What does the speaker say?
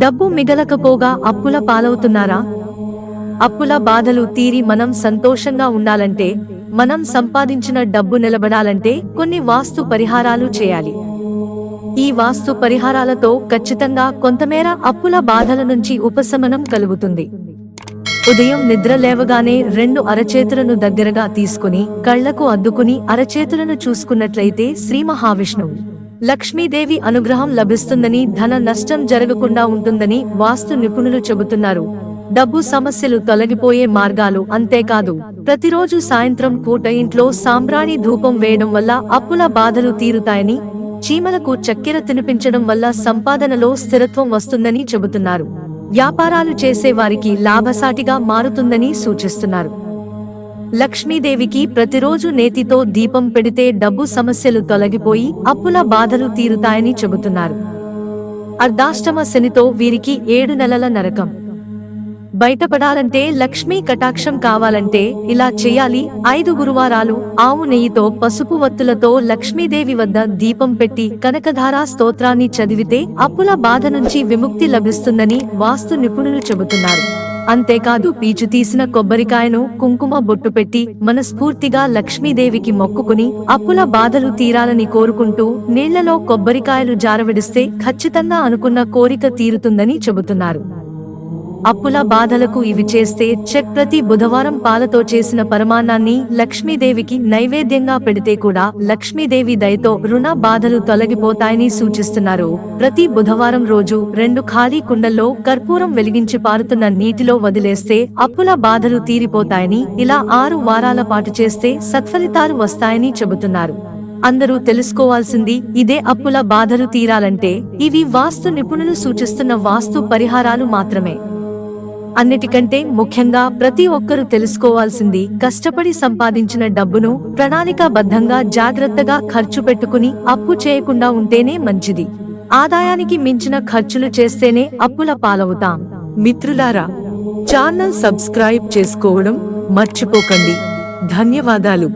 డబ్బు మిగలకపోగా అప్పుల పాలవుతున్నారా? అప్పుల బాధలు తీరి మనం సంతోషంగా ఉండాలంటే, మనం సంపాదించిన డబ్బు నిలబడాలంటే కొన్ని వాస్తు పరిహారాలు చేయాలి. ఈ వాస్తు పరిహారాలతో ఖచ్చితంగా కొంతమేర అప్పుల బాధల నుంచి ఉపశమనం కలుగుతుంది. ఉదయం నిద్ర లేవగానే 2 అరచేతులను దగ్గరగా తీసుకుని కళ్లకు అద్దుకుని అరచేతులను చూసుకున్నట్లయితే శ్రీ మహావిష్ణువు, లక్ష్మీదేవి అనుగ్రహం లభిస్తుందని, ధన నష్టం జరగకుండా ఉంటుందని వాస్తు నిపుణులు చెబుతున్నారు. డబ్బు సమస్యలు తొలగిపోయే మార్గాలు అంతేకాదు, ప్రతిరోజు సాయంత్రం పూట ఇంట్లో సాంబ్రాణి ధూపం వేయడం వల్ల అప్పుల బాధలు తీరుతాయని, చీమలకు చక్కెర తినిపించడం వల్ల సంపాదనలో స్థిరత్వం వస్తుందని చెబుతున్నారు. వ్యాపారాలు చేసే వారికి లాభసాటిగా మారుతుందని సూచిస్తున్నారు. లక్ష్మీదేవికి ప్రతిరోజు నేతితో దీపం పెడితే డబ్బు సమస్యలు తొలగిపోయి అప్పుల బాధలు తీరుతాయని చెబుతున్నారు. అర్ధాష్టమ శనితో వీరికి 7 నెలల నరకం బయటపడాలంటే, లక్ష్మీ కటాక్షం కావాలంటే ఇలా చేయాలి. 5 గురువారాలు ఆవు నెయ్యితో పసుపు వత్తులతో లక్ష్మీదేవి వద్ద దీపం పెట్టి కనకధారా స్తోత్రాన్ని చదివితే అప్పుల బాధ నుంచి విముక్తి లభిస్తుందని వాస్తు నిపుణులు చెబుతున్నారు. అంతేకాదు, పీచు తీసిన కొబ్బరికాయను కుంకుమ బొట్టు పెట్టి మనస్ఫూర్తిగా లక్ష్మీదేవికి మొక్కుకుని అప్పుల బాధలు తీరాలని కోరుకుంటూ నీళ్లలో కొబ్బరికాయలు జారవిడిస్తే ఖచ్చితంగా అనుకున్న కోరిక తీరుతుందని చెబుతున్నారు. అప్పుల బాధలకు ఇవి చేస్తే ప్రతి బుధవారం పాలతో చేసిన పరమాన్నాన్ని లక్ష్మీదేవికి నైవేద్యంగా పెడితే కూడా లక్ష్మీదేవి దయతో రుణ బాధలు తొలగిపోతాయని సూచిస్తున్నారు. ప్రతి బుధవారం రోజు 2 ఖాళీ కుండల్లో కర్పూరం వెలిగించి పారుతున్న నీటిలో వదిలేస్తే అప్పుల బాధలు తీరిపోతాయని, ఇలా 6 వారాల పాటు చేస్తే సత్ఫలితాలు వస్తాయని చెబుతున్నారు. అందరూ తెలుసుకోవాల్సింది ఇదే, అప్పుల బాధలు తీరాలంటే ఇవి వాస్తు నిపుణులు సూచిస్తున్న వాస్తు పరిహారాలు మాత్రమే. అన్నిటికంటే ముఖ్యంగా ప్రతి ఒక్కరూ తెలుసుకోవాల్సింది, కష్టపడి సంపాదించిన డబ్బును ప్రణాళికాబద్ధంగా జాగ్రత్తగా ఖర్చు పెట్టుకుని అప్పు చేయకుండా ఉంటేనే మంచిది. ఆదాయానికి మించిన ఖర్చులు చేస్తేనే అప్పుల పాలవుతాం. మిత్రులారా, ఛానల్ సబ్స్క్రైబ్ చేసుకోవడం మర్చిపోకండి. ధన్యవాదాలు.